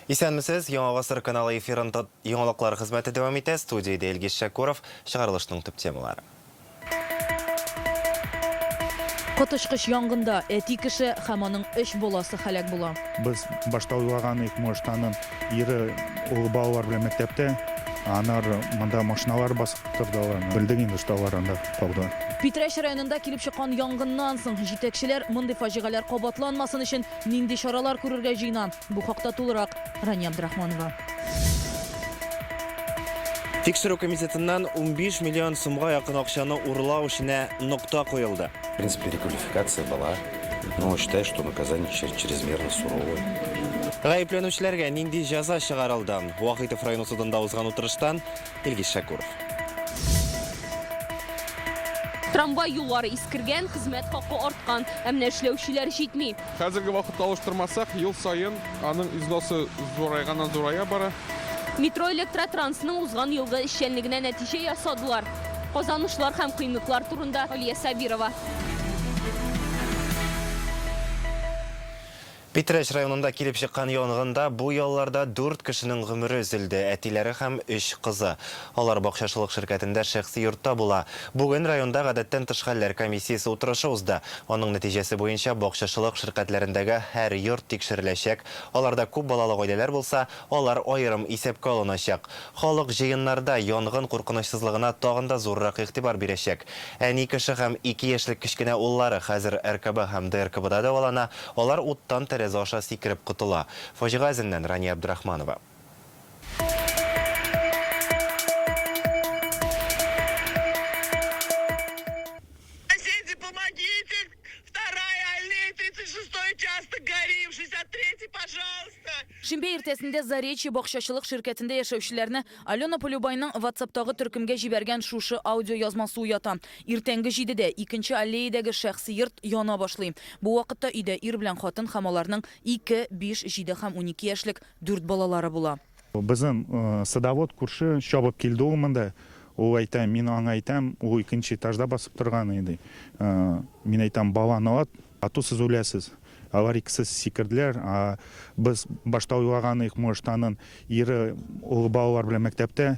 Исәнмесез, Яңа Гасыр каналы эфирында яңалыклар хезмәте дәвам итә. Студиядә Илгиз Шәкуров, чыгарылышның төп темалары. Котышкыш янгында әти кеше һәм аның 3 баласы һәлак була. Без башта уйлаганык, может, аның ире улы балалар белән мәктәптә, анар монда машиналар басып тордылар. Белдек инде што алар анда калды. Питрәш районында килеп чыккан янгыннан соң җитәкчеләр мондый фаҗигаләр кабатланмасын өчен нинди чаралар күрергә җыена? Бу хакта тулырак Рания Абдрахманова. Тикшерү комитетыннан 15 миллион сумга якын акчаны урлау эшенә нокта куелды. В принципе, реквалификация была, но считаю, что наказание чрезмерно суровое. Гаепләнүчеләргә нинди җәза чыгарылды? Вахитов районы судында узган утырыштан Илгиз Шәкуров. Трамвай юллары искергән, хезмәт хакы арткан, әмма эшләүчеләр җитми. Хәзерге вакытта алыштырмасак, ел сайын аның износы зурая бара. Метро электротрансның узган елгы эшчәнлегенә нәтиҗә ясадылар. Казанышлар һәм кыйммәтләр турында Алия Сабирова. Питрәш районында килеп чыккан янгында бу ялларда 4 кешенең гомере өзелде, әтиләре һәм 3 кызы. Алар бакчачылык ширкәтендә шәхси йортта була. Бүген районда гадәттән тыш хәлләр комиссиясе утырышы узды. Аның нәтиҗәсе буенча бакчачылык ширкәтләрендәге һәр йорт тикшереләчәк. Аларда күп балалы гаиләләр булса, алар аерым исәпкә алыначак. Халык җыеннарда янгын куркынычсызлыгына тагын да зуррак игътибар бирәчәк. Әни кеше һәм 2 яшьлек кечкенә уллары хәзер РКБ һәм ДРКБда дәвалана. Алар уттан тәрәзә аша сикереп кутыла. Фаҗига эзеннән Рания Абдрахманова. Соседи, помогите! Вторая аллея, 36-й участок горим, 63-й, пожалуйста! Шимбе иртәсендә Заречье бакчачылык ширкәтендә яшәүчеләрне Алена Полюбайның WhatsApp-тагы төркемгә җибәргән шушы аудио язмасы уята. Иртәнге 7-дә 2-нче аллеядәге шәхси йорт яна башлый. Бу вакытта өйдә ир белән хатын һәм аларның 2, 5, 7 һәм 12 яшьлек 4 балалары була. Безнең садовод күрше чабып килде ул монда. Ул әйтә, мин аңа әйтәм, ул 2-нче этажда басып торган иде. Мин әйтәм, баланы алат, ату сез үләсез. Алар икесе сикерделәр, без башта уйлаганык, может, аның ире улы балалар белән мәктәптә,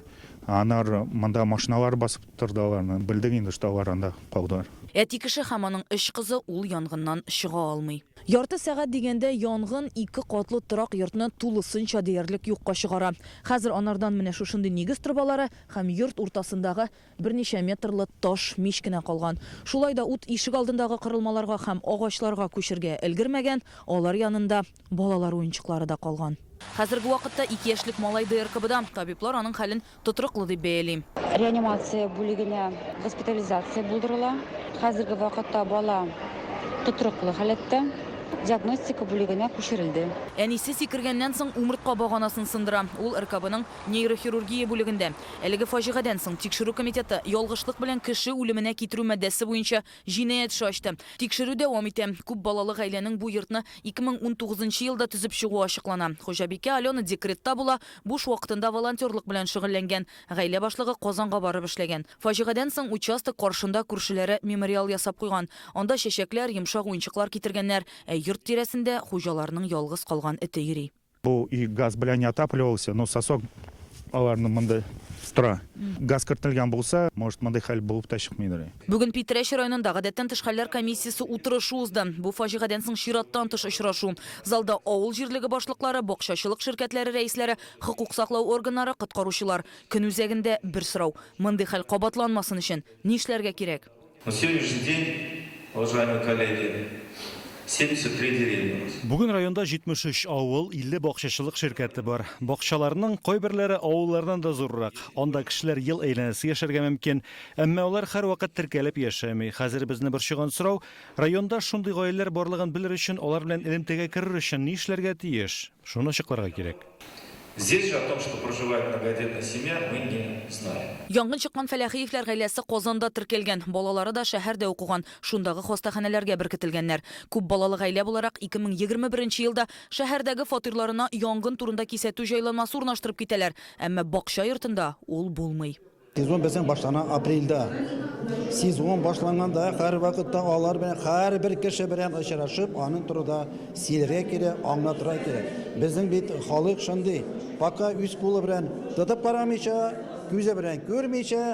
анар монда машиналар басып тордылар. Белдек инде што алар анда калдылар. Әти кеше һәм аның 3 кызы ул янгыннан чыга алмый. Ярты сәгать дигәндә янгын 2 катлы торак йортны тулысынча диярлек юкка чыгара. Хәзер анардан менә шушындый нигез трубалары һәм йорт уртасындагы берничә метрлы таш мич кенә калган. Шулай да ут ишек алдындагы кырылмаларга һәм агачларга күчергә өлгермәгән, алар янында балалар уенчыклары да калган. Хәзерге вакытта 2 яшьлек малай ДРКБда, табиблар аның хәлен тотрыклы дип бәяли. Реанимация бүлегенә госпитализация булдырыла. Хәзерге вакытта бала тотрыклы халәттә. Диагностика бүлегенә күчерелде. Әнисе сикергәннән соң умыртка баганасын сындыра. Ул РКБның нейрохирургия бүлегендә. Әлеге фаҗигадан соң тикшерү комитеты ялгышлык белән кеше үлеменә китерү маddәсе буенча җинаять эше ачты. Тикшерү дәвам итә. Күп балалы гаиләнең бу йортны 2019 елда төзеп чыгу ачыклана. Хуҗабикә Алена декретта була, буш вакытында волонтерлык белән шөгыльләнгән. Гаилә башлыгы Казанга барып эшләгән. Фаҗигадан соң участок каршында күршеләре мемориал ясап куйган. Анда чәчәкләр, йомшак уенчыклар китергәннәр. Йорт тирәсендә хуҗаларның ялгыз калган эте йөри. Бу и газ белән не отапливался, но сосок аларны монда стра. Газ кертелгән булса, может, монда хәл булып та чыкмыйдыр. Бүген Питрәш районында гадәттән тыш хәлләр комиссиясе утырышы узды. Бу фаҗигадан соң чираттан тыш очрашу. Залда авыл җирлеге башлыклары, бакчачылык ширкәтләре рәисләре, хокук саклау органнары, коткаручылар. Көн үзәгендә бер сорау: мондый хәл кабатланмасын өчен ни эшләргә кирәк? На сегодняшний день, уважаемые коллеги, 73 деревни. Бүген районда 73 авыл, 50 бакчачылык ширкәте бар. Бакчаларның кайберләре авыллардан да зуррак. Анда кешеләр ел әйләнәсе яшәргә мөмкин. Әмма алар һәрвакыт теркәлеп яшәми. Хәзер безне борчыган сорау: районда шундый гаиләләр барлыгын белер өчен, алар белән элемтәгә керер өчен ни эшләргә тиеш? Шуны ачыкларга кирәк. Здесь же о том, что проживает многодетная семья, мы не знаем. Янгын чыккан Фәләхиевләр гаиләсе Казанда теркәлгән. Балалары да шәһәрдә укыган. Шундагы хастаханәләргә беркетелгәннәр. Күп балалы гаилә буларак 2021 елда шәһәрдәге фатирларына янгын турында кисәтү җайланмасы урнаштырып китәләр. Әмма бакча йортында ул булмый. Сезон біздің башлана апрельда. Сезон башланганда һәр вакытта алар белән һәрбер кеше белән очрашып, аның турында сөйләргә кирәк, аңлатырга кирәк. Безнең бит халык шундый, пока үз кулы белән тотып карамыйча, күзе белән күрмичә,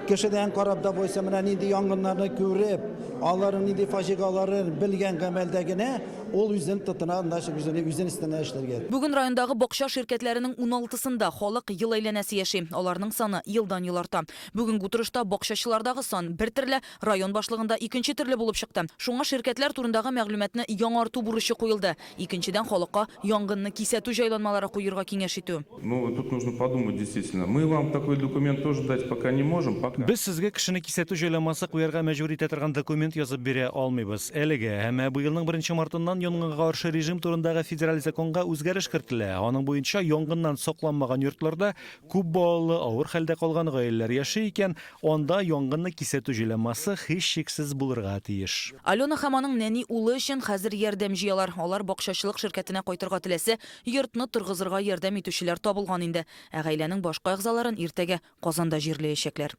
кешедән карап да булса менә нинди янгыннарны күреп, аларның нинди фаҗигаларын белгән гамәлдә генә ул үзен тотына, үзен истенә эшләргә. Бүген райондагы бакча ширкәтләренең 16сында халык ел әйләнәсе яши. Аларның саны елдан-ел арта. Бүгенге утырышта бакчачылардагы сан бер төрле, район башлыгында икенче төрле булып чыкты. Шуңа ширкәтләр турындагы мәгълүматны яңарту бурычы куелды. Икенчедән халыкка янгынны кисәтү җайланмалары куерга киңәш итү. Ну, тут нужно подумать действительно. Мы вам такой документ тоже дать пока не можем. Без сезгә кешене кисәтү җайламасы куярга мәҗбүр итә торган документ язып бирә алмыйбыз. Әлегә һәм быелның 1 мартыннан янгынга каршы режим турындагы федераль законга үзгәреш кертелә. Аның буенча янгыннан сакланмаган йортларда күп балалы, авыр хәлдә калган гаиләләр яши икән, анда янгынны кисәтү җайламасы һичшиксез булырга тиеш. Алена һәм аның нәни улы өчен хәзер ярдәм җыялар. Алар бакчачылык ширкәтенә кайтырга теләсә, йортны торгызырга ярдәм итүчеләр табылган инде. Ә гаиләнең башка әгъзаларын иртәгә Казанда җирләячәкләр.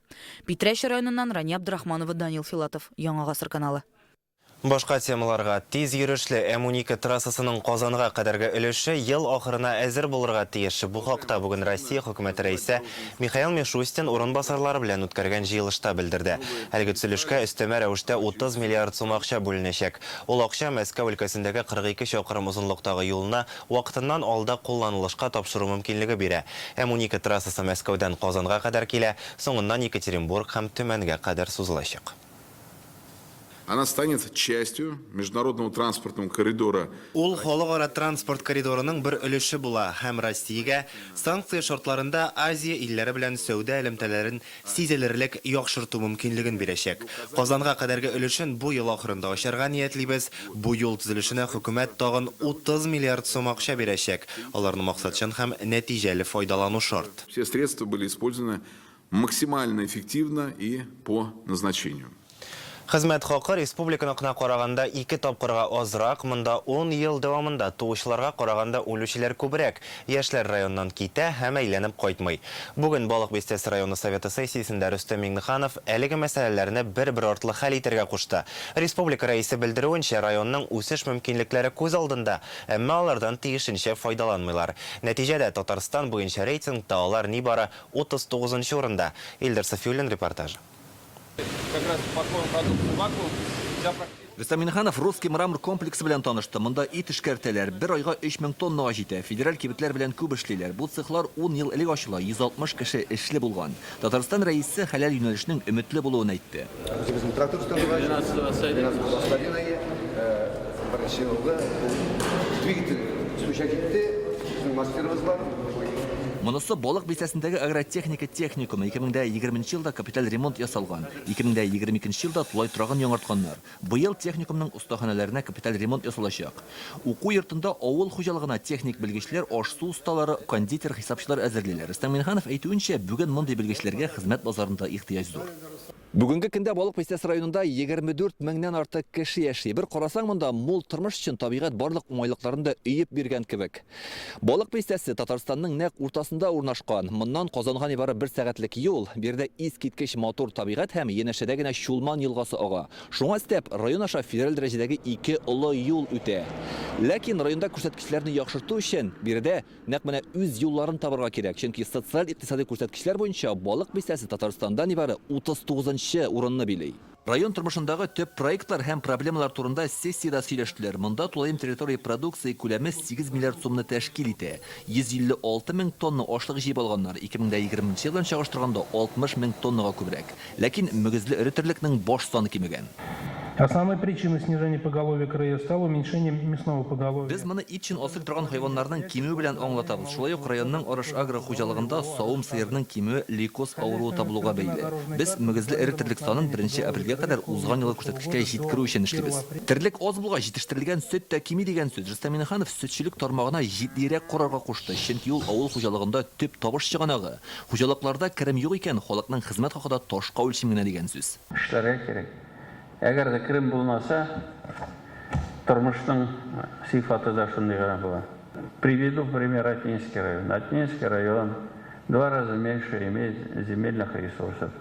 Питрәш районыннан Рания Абдрахманова, Данил Филатов, Яңа гасыр каналы. Башка темаларга тиз йөрүшле М12 трассасының Казанга кадәрге өлеше ел ахырына әзер булырга тиеш. Бу хакта бүген Россия хөкүмәте рәисе Михаил Мишустин урынбасарлары белән үткәргән җыелышта белдерде. Әлеге төзелешкә өстәмә рәвештә 30 миллиард сум акча бүленәчәк. Ул акча Мәскәү өлкәсендәге 42 чакрым озынлыктагы юлны вакытыннан алда кулланылышка тапшыру мөмкинлеге бирә. М12 трассасы Мәскәүдән Казанга кадәр килә, соңыннан Екатеринбург һәм Төмәнгә кадәр сузылачак. Она станет частью международного транспортного коридора. Ул халыкара транспорт коридорының бер өлеше була һәм Россиягә санкция шартларында Азия илләре белән сәүдә элемтәләрен сизелерлек яхшырту мөмкинлеген бирәчәк. Казанга кадәрге өлешен бу ел ахырында ачарга ниятлибез. Бу юл төзелешенә хөкүмәт тагын 30 миллиард сум акча бирәчәк. Аларның максатчан һәм нәтиҗәле файдалану шарт. Все средства были использованы максимально эффективно и по назначению. Хезмәт хакы республиканыкына караганда 2 тапкырга азрак, монда 10 ел дәвамында туучыларга караганда үлүчеләр күбрәк. Яшьләр районнан китә һәм әйләнеп кайтмый. Бүген Балык Бистәсе районы советы сессиясендә Рөстәм Миңнеханов әлеге мәсьәләләрне бер-бер артлы хәл итәргә кушты. Республика рәисе белдерүенчә, районның үсеш мөмкинлекләре күз алдында, әмма алардан тиешенчә файдаланмыйлар. Нәтиҗәдә Татарстан буенча рейтингта алар нибары 39-нчы урында. Илдар Сафиуллин репортажы. Рөстәм Миңнеханов русский мрамор комплексы белән танышты. Монда ит эшкәртәләр 1 айга 3000 тоннага җитә. Федераль кибетләр белән күп эшлиләр. Бу цехлар 10 ел элек ачыла, 160 кеше эшле булган. Татарстан рәисе хәләл юнәлешнең өметле булуын әйтте. Монысы Балык Бистәсендәге агротехника техникумы 2020 елда капиталь ремонт ясалган. 2022 елда тулай торган яңартканнар. Быел техникумның ustaханәләренә капиталь ремонт ясалачак. Уку йортында авыл хуҗалыгына техник белгечләр, аш-су усталары, кондитер, хисапчылар әзерлиләр. Рөстәм Миңнеханов әйтүенчә, бүген мондый белгечләргә хезмәт базарында ихтыяҗ зур. Бүгенге көндә Балык Бистәсе районында 24 меңнән артык кеше яши. Бер карасаң, монда мул тормыш өчен табигать барлык уңайлыкларын да өеп биргән кебек. Балык Бистәсе Татарстанның нәкъ уртасында урнашкан. Моннан Казанга нибары 1 сәгатьлек юл. Бердә искиткеч матур табигать һәм янәшәдә генә Чулман елгасы ага. Шуңа өстәп район аша федераль дәрәҗәдәге 2 олы юл үтә. Ләкин районда күрсәткечләрне яхшырту өчен бердә нәкъ менә үз юлларын табырга кирәк. Чөнки социаль-икътисади күрсәткечләр буенча Балык Бистәсе Татарстанда нибары 39 урынны билей. Район тормышындагы төп проектлар һәм проблемалар турында сессияда сөйләштеләр. Монда тулаем территория продукции күләме 8 миллиард сумны тәшкил итә. 156 мең тонна ашлык җыеп алганнар. 2020 елдан чагыштырганда 60 мең тоннага күбрәк. Ләкин мөгезле эретерлекнең баш саны кимегән. Основной причиной снижения поголовья края стало уменьшение мясного поголовья. Без моны ит өчен асыл торган хайваннарның кимүе белән аңлатабыз. Шулай ук районның Арыш агро хуҗалыгында савым сыерның кимүе лейкоз авыруы табылуга бәйле. Без мөгезле эретерлек санын 1 апрельгә кадәр узган елгы күрсәткечкә җиткерү өчен эшлибез. Терлек аз булга җитештерелгән сөт тә кими дигән сүз. Рөстәм Миңнеханов сөтчелек тармагына җитдирәк карарга кушты. Чөнки ул авыл хуҗалыгында төп табыш чыганагы. Хуҗалыкларда керем юк икән, халыкның хезмәт хакында ташка үлчим генә дигән сүз. Эшләргә кирәк. Әгәр дә керем булмаса, тормышның сыйфаты да шундый гына була. Приведу пример Атинский район. Атинский район в 2 раза меньше имеет земельных ресурсов.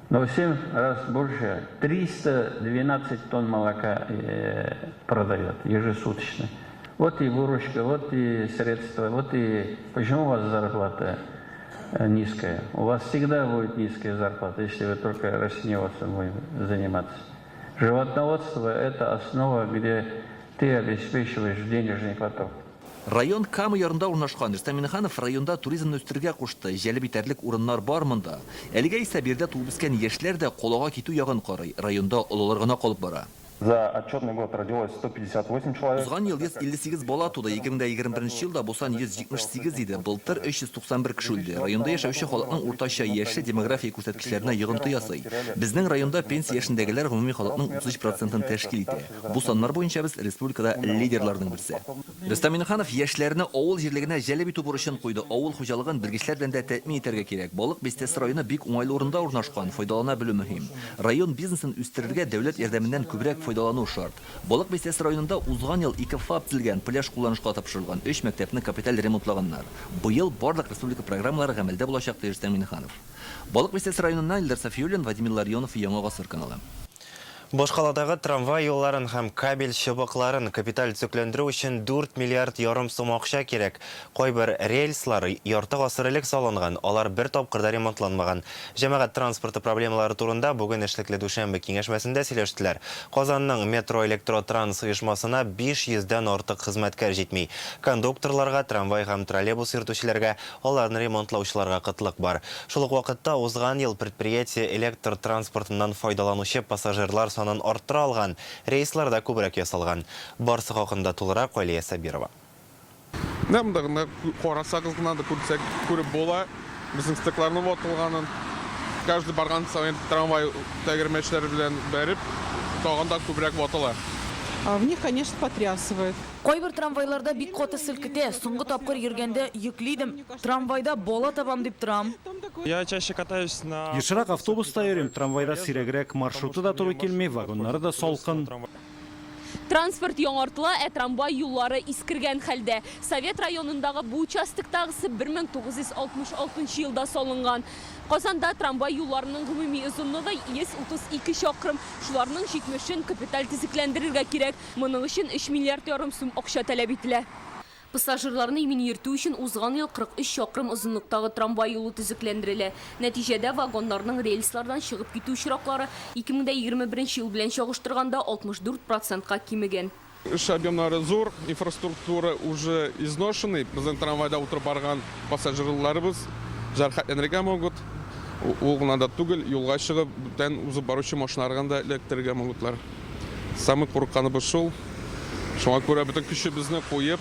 Но в 7 раз больше 312 тонн молока продает ежесуточно. Вот и выручка, вот и средства, вот и почему у вас зарплата низкая. У вас всегда будет низкая зарплата, если вы только растениеводством будете заниматься. Животноводство – это основа, где ты обеспечиваешь денежный поток. Район Камы ярында урнашкан Рустам Миннеханов районда туризмны үстергә кушты. Жәлеп итәрлек урыннар бар монда. Әлегә исә бирдә туып үскән яшьләр дә колага китү ягын карый. Районда олылар гына калып бара. За отчетный год родилось 158 человек. Узган ел 58 бала туды. 2021 елда булса 178 иде. Былтыр 391 кеше үлде. Районда яшәүче халыкның уртача яше демография күрсәткечләренә йогынты ясый. Безнең районда пенсия яшендәгеләр гомуми халыкның 33%-ын тәшкил итә. Бу саннар буенча без республикада лидерларның берсе. Рустам Миннеханов яшьләрне авыл җирлегенә җәлеп итү бурычын куйды. Авыл хуҗалыгын белгечләр белән дә тәэмин итәргә кирәк. Балык бистәсе районы бик уңайлы урында урнашкан, файдалана белү мөһим. Район бизнесын үстерергә дәүләт ярдәменнән күбрәк файдалану шарт. Балык бистәсе районында узган ел 2 ФАП төзелгән, пляж кулланышка тапшырылган, 3 мәктәпне капиталь ремонтлаганнар. Быел барлык республика программалары гамәлдә булачак, ди Рустам Миннеханов. Балык бистәсе районыннан Илдар Сафиуллин, Вадим Ларионов, Яңа Гасыр каналы. Башкаладагы трамвай юлларын һәм кабель чыбыкларын капиталь төзекләндерү өчен 4 миллиард ярым сум акча кирәк. Кайбер рельслар ярты гасыр элек салынган, алар бер тапкырда ремонтланмаган. Җәмәгать транспорты проблемалары турында бүген эшлекле дүшәмбе киңәшмәсендә сөйләштеләр. Казанның метро-электротранс оешмасына 500-дән артык хезмәткәр җитми. Кондукторларга, трамвай һәм троллейбус йөртүчеләргә, аларны ремонтлаучыларга кытлык бар. Шул ук вакытта узган ел предприятие электр транспортыннан файдаланучы пассажирлар санын арттыра алган, рейсларда күбрәк ясалган. Барсы хакында тулырак Алия Сабирова. Нәмдәгенә карасагыз гына да күреп була. Безнең стекларны ватылганын. Каждый барган сайын трамвай тәгәрмәчләре белән бәреп, тагын да күбрәк ватыла. В них, конечно, потрясывает. Кайбер трамвайларда бик каты селкетә. Соңгы тапкыр йөргәндә йөклидем. Трамвайда бала табам дип торам. Я чаще катаюсь на... Ешрак автобуста йөрим, трамвайда сирәгрәк, маршруты да туры килми, вагоннары да салкын. Транспорт яңартыла, трамвай юллары искергән хәлдә. Совет районындагы бу участоктагысы 1966 елда салынган. Казанда трамвай юлларының гомуми озынлыгы 132 чакрым. Шуларның 70-ен капиталь төзекләндерергә кирәк. Моның өчен 3 миллиард ярым сум акча таләп ителә. Пассажирларны имени йөртү өчен узган ел 43 чакрым озынлыктагы трамвай юлы төзекләндерелә. Нәтиҗәдә вагоннарның рельслардан чыгып китү очраклары 2021 ел белән чагыштырганда 64%-ка кимегән. Эш объемнары зур, инфраструктура уже изношены. Безнең трамвайда утырып барган пассажирларыбыз җәрәхәтләнергә могут. Ул гына да түгел, юлга чыгып, бүтән узып баручы машиналарга да эләктерергә могутлар. Самый курыкканыбыз шул. Шуңа күрә бөтен көчебезне куеп,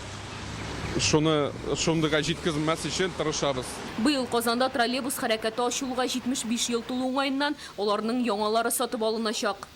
шундыйга җиткезмәс өчен тырышабыз. Быел Казанда троллейбус хәрәкәте ачылуга 75 ел тулу уңаеннан аларның яңалары сатып алыначак.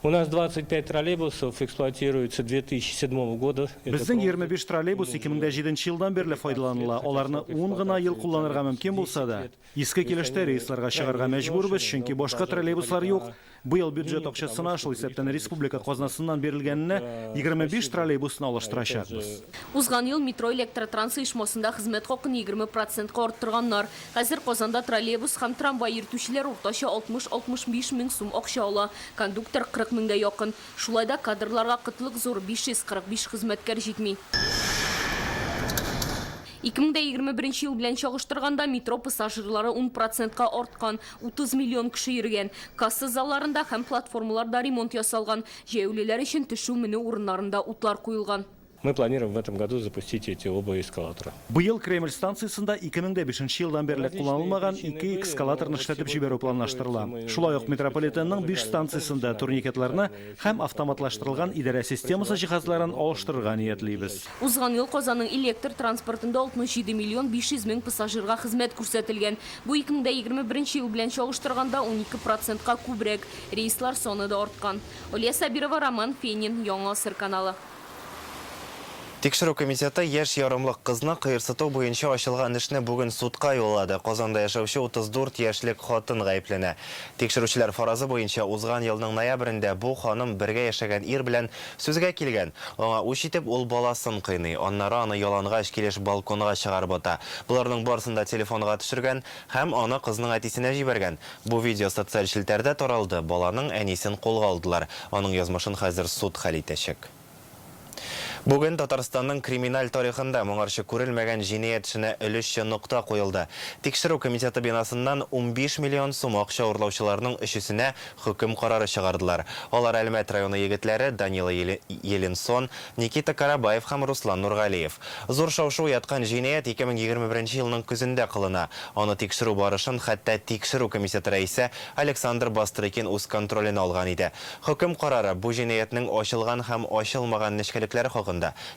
У нас 25 троллейбусов эксплуатируется 2007 года. Безнең 25 троллейбус 2007 елдан бирле файдаланыла. Аларны 10 гына ел кулланырга мөмкин булса да, иске килештә рейсларга чыгарга мәҗбүрбез, чөнки башка троллейбуслар юк. Быел бюджет акчасына шул исәптән республика казнасыннан бирелгәнне 25 троллейбусны алыштырачакбыз. Узган ел метро электротранс оешмасында хезмәт хакын 20%-ка арттырганнар. Хәзер Казанда троллейбус һәм трамвай йөртүчеләр уртача 60-65 мең сум акча ала. Кондуктор 40 меңгә якын. Шулайда кадрларга кытлык зур, 545 хезмәткәр җитми. 2021 ел белән чагыштырганда метро пассажирлары 10%-ка арткан, 30 миллион кеше йөргән. Касса залларында һәм платформаларда ремонт ясалган. Җәяүлеләр өчен төшү менү урыннарында утлар куелган. Мы планируем в этом году запустить эти оба эскалатора. Быел Кремль станциясында 2005 елдан бирле кулланылмаган 2 эскалаторны эшләтеп җибәрү планлаштырыла. Шулай ук метрополитенның 5 станциясында турникетларны һәм автоматлаштырылган идарә системасы җиһазларын алыштырырга ниятлибез. Узган ел Казанның электр транспортында 67 миллион 500 мең пассажирга хезмәт күрсәтелгән. Бу 2021 ел белән чагыштырганда 12%-ка күбрәк. Рейслар саны да арткан. Алия Сабирова, Роман Фенин, Яңа Гасыр каналы. Тикшеру комитеты еш ярымлык кызны кыйырсыту буенча ачылган эшне бүген судка юллады. Казанда яшәүче 34 яшьлек хатын гаепләнә. Тикшерүчеләр фаразы буенча узган елның ноябрендә бу ханым бергә яшәгән ир белән сүзгә килгән. Аңа үч итеп ул баласын кыйный. Аннары аны ялангач килеш балконга чыгарып ата. Буларның барысын да телефонга төшергән һәм аны кызның әтисенә җибәргән. Бу видео социаль челтәрдә таралды. Баланың әнисен кулга алдылар. Аның язмышын хәзер суд хәл итәчәк. Бүген Татарстанның криминаль тарихында моңарчы күрелмәгән җинаять эшенә өлешче нокта куелды. Тикшерү комитеты бинасыннан 15 миллион сум акча урлаучыларның өчесенә хөкем карары чыгардылар. Алар Әлмәт районы егетләре Данила Еленсон, Никита Карабаев һәм Руслан Нургалиев. Зур шау-шу яткан җинаять 2021 елның көзендә кылына. Аны тикшерү барышын хәтта тикшерү комитеты рәисе Александр Бастрыкин үз контроленә алган иде. Хөкем карары бу җинаятьнең ачылган һәм ачылмаган нечкәлекләре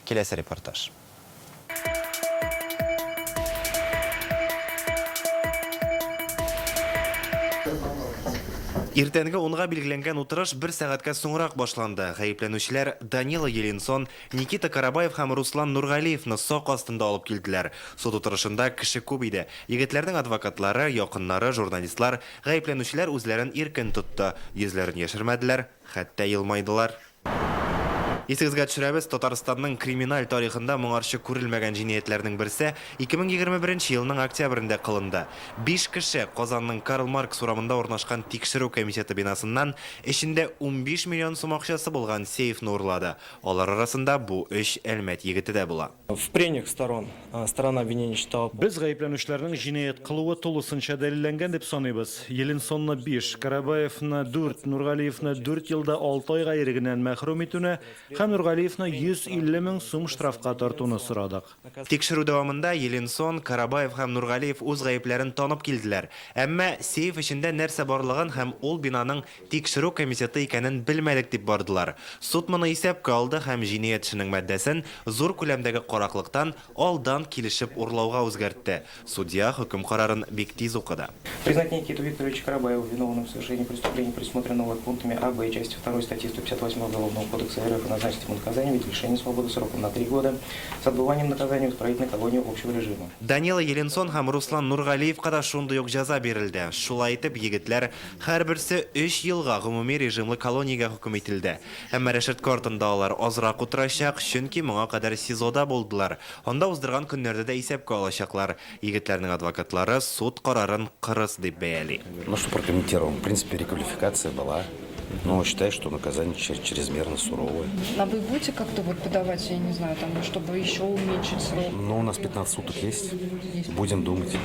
Келесі репортаж. Иртәнге 10-га билгеләнгән утырыш 1 сәгатькә соңрак башланды. Гаепләнүчеләр Данила Еленсон, Никита Карабаев һәм Руслан Нургалиевны сак астында алып килделәр. Суд утырышында кеше күп иде. Егетләрнең адвокатлары, якыннары, журналистлар, гаепләнүчеләр үзләрен иркен тотты. Йөзләрен яшермәделәр, хәтта елмайдылар. Исегезгә төшерәбез, Татарстанның криминаль тарихында моңарчы күрелмәгән җинаятләрнең берсе 2021 елның октябрендә кылынды. 5 кеше Казанның Карл Маркс урамында урнашкан тикшерү комитеты бинасыннан эчендә 15 миллион сум акчасы булган сейфны урлады. Алар арасында бу 3 Әлмәт егете дә була. В прениях сторона обвинения считала. Без гаепләнүчеләрнең җинаять кылуы тулысынча дәлилләнгән дип саныйбыз. Еленсонны 5, Карабаевны 4, Нургалиевны 4 елда 6 айга ирегеннән мәхрүм итүне һәм Нургалиевны 150 мең сум штрафка тартуны сорадык. Тикшерү дәвамында Еленсон, Карабаев һәм Нургалиев үз гаепләрен танып килделәр. Әмма сейф эчендә нәрсә барлыгын һәм ул бинаның тикшерү комитеты икәнен белмәдек дип бардылар. Суд моны исәпкә алды һәм җинаять эшенең маддәсен зур күләмдәге караклыктан алдан килешеп урлауга үзгәртте. Судья хөкем карарын бик тиз укыды. Признать Никиту Викторовича Карабаева виновным в совершении преступления, предусмотренного пунктами А, Б части 2 статьи 158 Уголовного кодекса РФ и назначить ему наказание в виде лишения свободы сроком на 3 года с отбыванием наказания в исправительной колонии общего режима. Данила Еленсон һәм Руслан Нургалиевка да шундый ук җәза бирелде. Шулай итеп, егетләр һәрберсе 3 елга гомуми режимлы колониягә хөкем ителде. Әмма решетка картында алар азрак утырачак, чөнки моңа кадәр СИЗОда булдылар. Анда уздырган көннәрдә дә исәпкә алачаклар. Егетләрнең адвокатлары суд карарын кырыс дип бәяли. Ну, что прокомментировал, в принципе, реквалификация была. Но считаю, что наказание чрезмерно суровое. А вы будете как-то вот подавать, я не знаю, там, чтобы еще уменьшить срок? Ну, у нас 15 суток есть. Будем думать.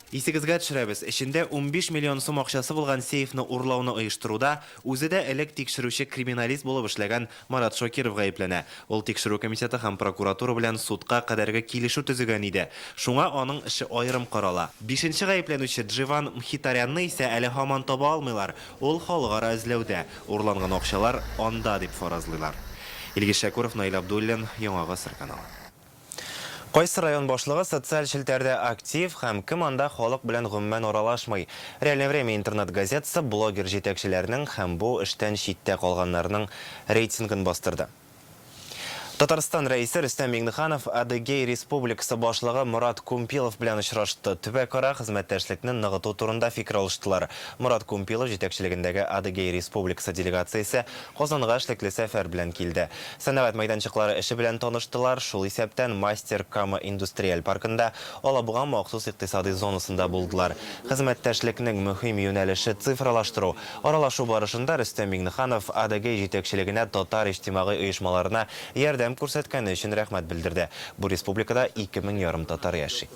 Исегезгә төшерәбез, эчендә 15 миллион сум акчасы булган сейфны урлауны оештыруда үзе дә элек тикшерүче криминалист булып эшләгән Марат Шакиров гаепләнә. Ул тикшерү комитеты һәм прокуратура белән судка кадәрге килешү төзегән иде. Шуңа аның эше аерым карала. 5нче гаепләнүче Дживан Мхитарянны исә әле һаман таба алмыйлар. Ул халыкара эзләүдә. Урланган акчалар анда дип фаразлыйлар. Илгиз Шакуров, Наил Абдуллин, Яңа Гасыр каналы. Кайсы район башлыгы социаль челтәрдә актив һәм кем анда халык белән гомумән аралашмый. Реальное время интернет-газетасы блогер җитәкчеләренең һәм бу эштән читтә калганнарның рейтингын бастырды. Татарстан рәисе Рөстәм Миңнеханов Адыгей Республикасы башлыгы Мурат Кумпилов белән очрашты. Төбәк-ара хезмәттәшлекне ныгыту турында фикер алыштылар. Мурат Кумпилов җитәкчелегендәге Адыгей Республикасы делегациясе Казанга эшлекле сәфәр белән килде. Сәнәгать мәйданчыклары эше белән таныштылар. Шул исәптән Мастер Кама индустриаль паркында Алабуга махсус икътисади зонасында булдылар. Хезмәттәшлекнең мөһим юнәлеше цифрлаштыру. Аралашу барышында Рөстәм Миңнеханов Адыгей җитәкчелегенә татар иҗтимагый оешмаларына ярдәм күрсәткәне өчен рәхмәт белдерде. Бу республикада 2000 ярым татар яши.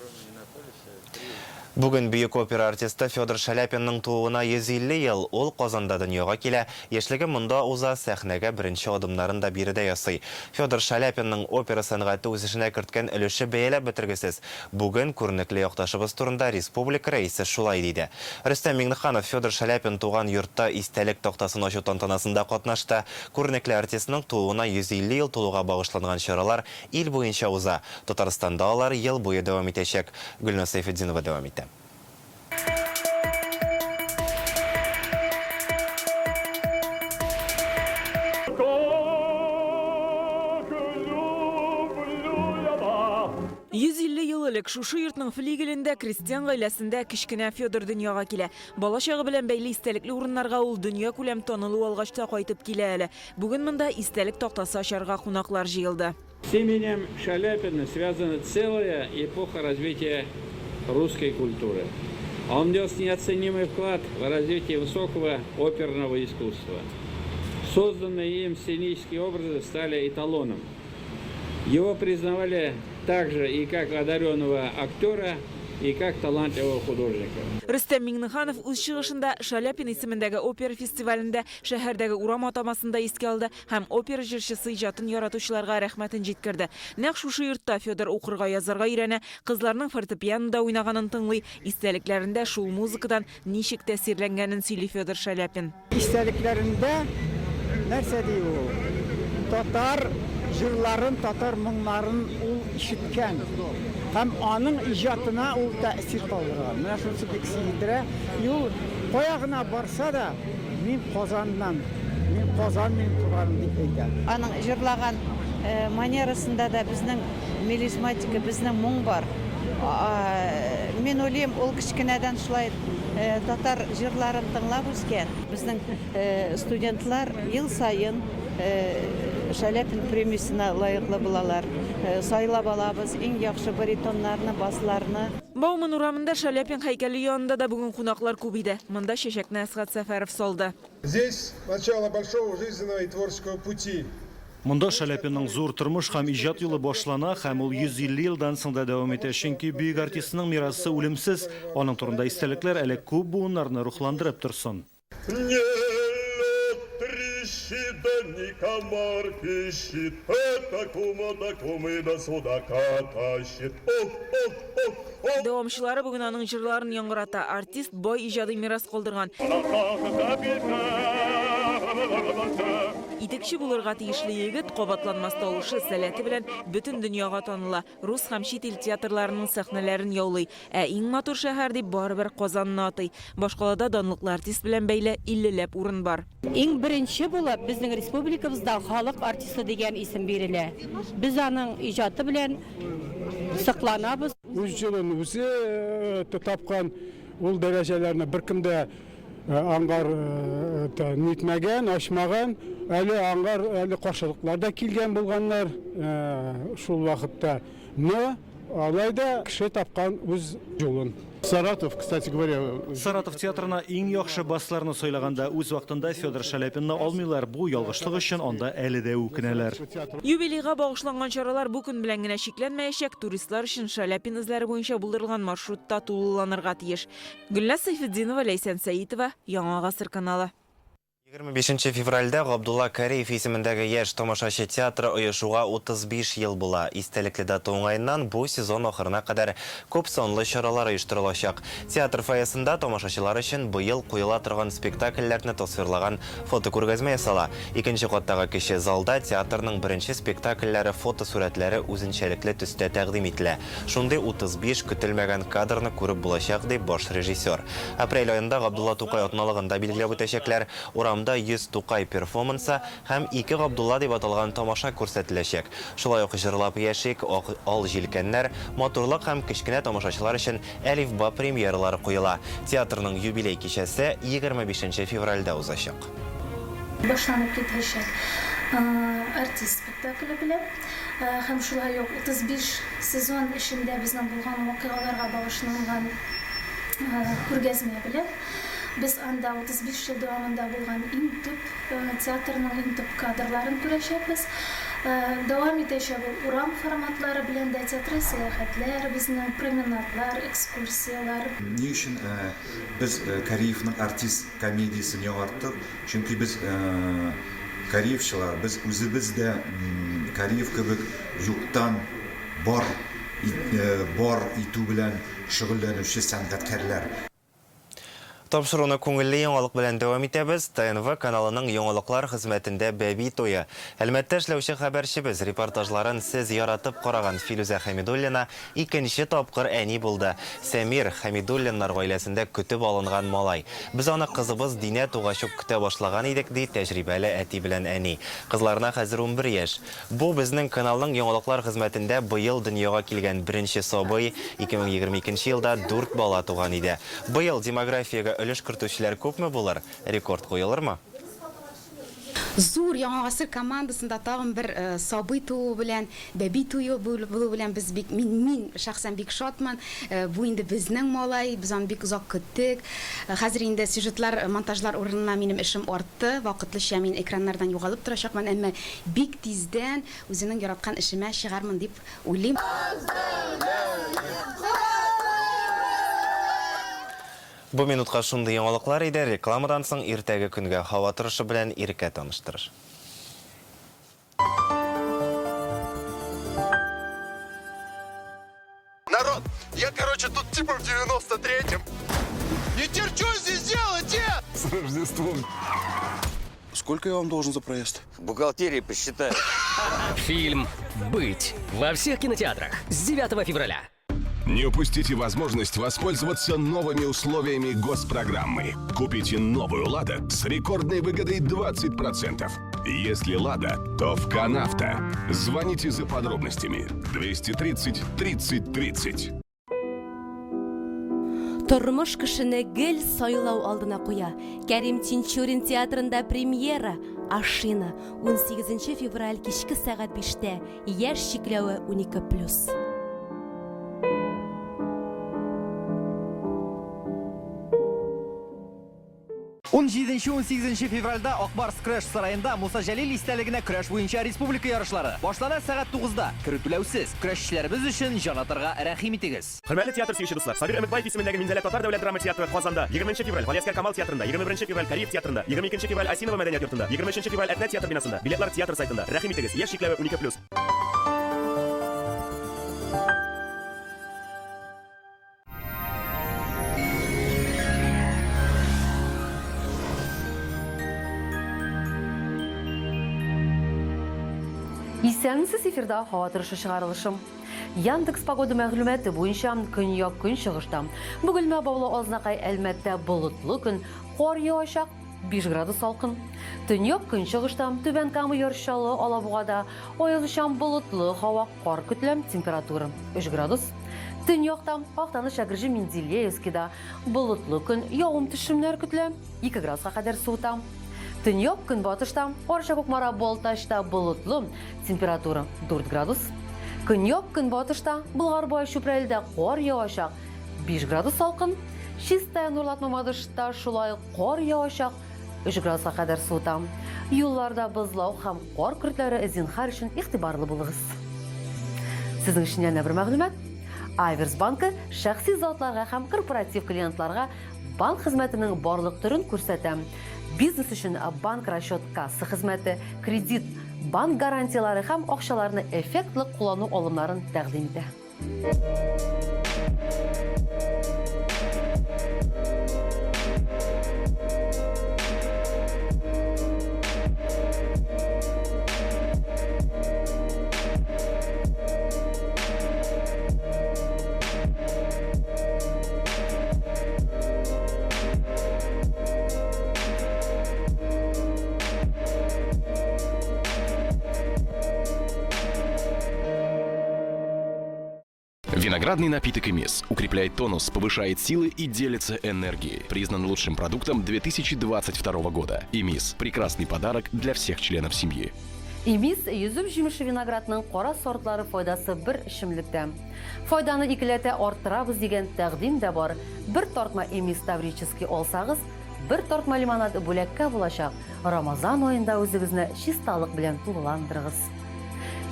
Бүген бөек опера артисты Федор Шаляпинның тууына 150 ел. Ул Казанда дөньяга килә. Яшьлеге монда уза, сәхнәгә беренче адымнарын да биредә ясый. Федор Шаляпинның опера сәнгате үз эшенә керткән өлеше бәяләп бетергесез. Бүген күренекле якташыбыз турында республика рәисе шулай диде. Рөстәм Миңнеханов Федор Шаляпин туган йортта истәлек тактасын ачу тантанасында катнашты. Күренекле артистның тууына 150 ел тулуга багышланган чаралар ил буенча уза. Татарстанда алар ел буе дәвам итәчәк. Гөлназ Сайфетдинова дәвам итә. шушы йортның флигелендә крестьян гаиләсендә кичкенә Федор дөньяга килә. Бала чагы белән бәйле истәлекле урыннарга ул дөнья күләм танылу алгачта кайтып килә әле. Бүген монда истәлек тактасы ачарга кунаклар җыелды. С именем Шаляпина связана целая эпоха развития русской культуры. Он внес неоценимый вклад в развитие высокого оперного искусства. Созданные им сценические образы стали эталоном. Его признавали также и как одаренного актера, и как талантливого художника. Рөстәм Миңнеханов үз чыгышында Шаляпин исемендәге опера фестивалендә шәһәрдәге урам атамасында искә алды һәм опера җырчысы иҗатын яратучыларга рәхмәтен җиткерде. Нәкъ шушы йортта Федор укырга, язарга өйрәнә, кызларның фортепианода уйнаганын тыңлый, истәлекләрендә шул музыкадан ничек тәэсирләнгәнен сөйли Федор Шаляпин. Истәлекләрендә нәрсә ди ул? Татар җырларын, татар моңнарын ул ишеткән. Һәм аның иҗатына ул тәэсир калдырган. Менә шусы бик сөендерә. Ул кая гына барса да, мин Казаннан, мин Казан минем туганым дип әйтә. Аның җырлаган манерасында да безнең мелизматика, безнең моң бар. Мин уйлыйм, ул кичкенәдән шулай татар җырларын тыңлап үскән. Безнең студентлар ел сайын Шаляпин премиясенә лайыклы булалар. Сайлап алабыз иң яхшы баритоннарны, басларны. Бауман урамында Шаляпин һәйкәле янында да бүген кунаклар күп иде. Монда чәчәкне Әсгать Сәфәров салды. Здесь начало большого жизненного и творческого пути. Монда Шаляпинның зур тормыш һәм иҗат юлы башлана һәм ул 150 елдан соң да дәвам итә, чөнки бөек артистның мирасы үлемсез. Аның турында истәлекләр әле күп буыннарны рухландырып торсын. Да не комар пищит, это кума до судака тащит. Дәвамчылары бүген аның җырларын яңгырата. Артист бай иҗади мирас калдырган. Итекче булырга тиешле егет кабатланмас тавышы, сәләте белән бөтен дөньяга таныла. Рус һәм чит ил театрларының сәхнәләрен яулый. Иң матур шәһәр дип барыбер Казанны атый. Башкалада данлыклы артист белән бәйле 50ләп урын бар. Иң беренче булып безнең республикабызда халык артисты дигән исем бирелә. Без аның иҗаты белән сакланабыз. Үз җылын үзе тапкан ул дәрәҗәләрне беркемдә аңгар нитмәгән, ачмаган, әле аңгар, әле каршылыкларда килгән булганнар шул вакытта. Но алайда кеше тапкан үз юлын. Саратов, кстати говоря... Саратов театрына иң яхшы басларны сайлаганда үз вакытында Федор Шаляпинны алмыйлар. Бу ялгышлык өчен анда әле дә үкенәләр. Юбилейга багышланган чаралар бу көн белән генә шикләнмәячәк. Туристлар өчен Шаляпин эзләре буенча булдырылган маршрутта тулыланырга тиеш. Гөлназ Сайфетдинова, Ләйсән Сәитова, Яңа Гасыр каналы. 25 февральдә Габдулла Кариев исемендәге яшь тамашачы театры оешуга 35 ел була. Истәлекле дата уңаеннан бу сезон ахырына кадәр күп сонлы чаралар оештырылачак. Театр фойесында тамашачылар өчен быел куела торган спектакльләрне тасвирлаган фотокүргәзмә ясала. Икенче каттагы кече залда театрның беренче спектакльләре фотосурәтләре үзенчәлекле төстә тәкъдим ителә. Шундый 35 көтелмәгән кадрны күреп булачак дип баш режиссер. Апрель айында Габдулла Тукай атналыгында билгеләп үтәчәкләр. Урамда 100 Тукай перформансы һәм 2 Габдулла дип аталган тамаша күрсәтеләчәк. Шулай ук җырлап яшик, ал җилкәннәр, матурлык һәм кечкенә тамашачылар өчен әлифба премьералары куела. Театрның юбилей кичәсе 25 февральдә узачак. Башланып китәчәк артист спектакле белән һәм шулай ук 35 сезон эчендә безнең булган вакыйгаларга багышланган күргәзмә белән biz анда 35 yıl döneminde bulgan teatrның иң төп кадрларын күрәчәкбез. Дәвам итәчәк урам форматлары белән дә театр сәяхәтләр, безнең променадлар, экскурсиялар. Ни өчен без Кариевның артист комедиясын яңарттык? Чөнки без Кариевчылар, без үзебез дә Кариев кебек юктан бар итү белән шөгыльләнүче сәнгатькәрләр. Тапшыруны күңелле яңалык белән дәвам итәбез. ТНВ каналының яңалыклар хезмәтендә бәби туе. Әлмәттә эшләүче хәбәрчебез репортажларын сез яратып караган Филүзә Хәмидуллина икенче тапкыр әни булды. Сәмир Хәмидуллиннар гаиләсендә көтеп алынган малай. Без аны кызыбыз Динә тугач ук көтә башлаган идек, ди тәҗрибәле әти белән әни. Кызларына хәзер 11 яшь. Бу безнең каналның яңалыклар хезмәтендә быел дөньяга килгән беренче сабый 2022 елда 4 бала туган иде. Быел демографиягә өлеш кертүчеләр күпме булыр? Рекорд куелырмы? Зур яңа гасыр командасында тагын бер сабый туу белән, бәби туе булу белән без бик мин шәхсән бик шатман. Бу инде безнең малай, без аны бик озак көттек. Хәзер инде сюжетлар, монтажлар урынына минем эшем артты. Вакытлыча мин экраннардан югалып торачакмын, әмма бик тиздән үзенең яраткан эшемә чыгармын дип уйлыйм. Бу минутка шундый яңалыклар иде. Рекламадан соң иртәге көнгә һава торышы белән иркә таныштырыш. Народ, я, короче, тут типа в 93-м. Не терпю здесь делать, С Рождеством. Сколько я вам должен за проезд? В бухгалтерии посчитаю. Фильм «Быть» во всех кинотеатрах с 9 февраля. Не упустите возможность воспользоваться новыми условиями госпрограммы. Купите новую «Лада» с рекордной выгодой 20%. Если «Лада», то в «Канавто». Звоните за подробностями. 230 30 30. Тормыш кешене гел сайлау алдына куя. Кәрим Тинчурин театрында премьера «Ашина» 18 февраль кичке сәгать 5-тә. Яшь чикләве 12+. 17-18 февральда Акбарс Краш сараенда Муса Җәлил истәлегенә көрәш буенча республика ярышлары. Башлана сәгать 9-да. Керүтеләүсез. Көрәшчеләребез өчен җанатырга рәхим итегез. Хөрмәтле театр сөюче дуслар, Сабир Әмитбаев исемендәге Минзәлә татар дәүләт драма театры Казанда 20 февраль Галиәскәр Камал театрында, 21 февраль Кариев театрында, 22 февраль Асинова мәдәният йортында, 23 февраль Әтнә театр бинасында. Билетлар театр сайтында. Рәхим итегез. Яшь чикләве 12+. Исәнсез эфирда һава торышы чыгарылышым. Яндекс погода мәгълүматы буенча көньяк көнчыгышта Бөгелмә Баулы Азнакай Әлмәттә болытлы көн, кар яучак, 5 градус салкын. Төньяк көнчыгышта Түбән Кама Ярышчалы Алабугада аязучан болытлы һава, кар көтләм, температура 3 градус. Төньякта Актаныш Агржи Менделеевскида болытлы көн, явым-төшемнәр көтләм, 2 градуска кадәр суыта. Төньяк көнбатышта Арча-Кукмара Балтачта болытлы, температура 4 градус. Көньяк көнбатышта Болгарбай Чүпрәлдә кар яучак, 5 градус салкын. Чистая Нурлатма Мадышта шулай кар яучак, 3 градуска кадәр суыта. Юлларда бозлау һәм кар көртләре зинһар өчен игътибарлы булыгыз. Сезнең өчен яңа бер мәгълүмат. Айверс банкы шәхси затларга һәм корпоратив клиентларга банк хезмәтенең барлык төрен күрсәтә. Бизнес өчен банк расчет касса хезмәте, кредит, банк гарантиялары һәм акчаларны эффектлы куллану алымнарын тәкъдим итә. Виноградный напиток «Эмис» укрепляет тонус, повышает силы и делится энергией. Признан лучшим продуктом 2022 года. «Эмис» – прекрасный подарок для всех членов семьи. Эмис йөзүп җимеше виноградның кара сортлары файдасы бер эчемлектә. Файданы икеләтә арттырабыз дигән тәкъдим дә бар. Бер тартма Эмис таврический алсагыз, бер тартма лимонад бүләккә булачак. Рамазан аенда үзегезне чисталык белән тулыландырыгыз.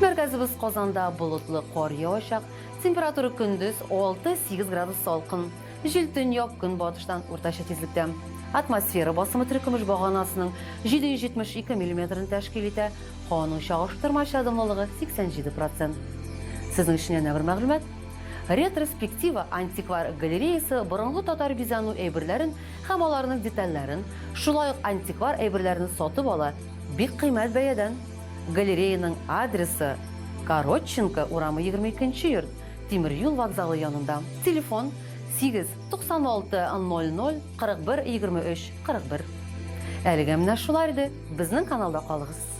Мәркәзебез Казанда болытлы кар яучак. Температура көндез 6-8 градус салкын. Җил төньяк көнбатыштан уртача тизлектә. Атмосфера басымы төркемеш баганасының 772 мм тәшкил итә. Һаваның чагыштырмача дымлылыгы 87%. Сезнең өчен яңа бер мәгълүмат. Ретроспектива антиквар галереясы борынгы татар бизану әйберләрен һәм аларның детальләрен, шулай ук антиквар әйберләрен сатып ала бик кыйммәт бәядән. Галереяның адресы Коротченко урамы 22-нче йорт, Тимер юл вокзалы янында. Телефон 896 00 41 23 41. Әлегә менә шулар иде. Безнең каналда калыгыз.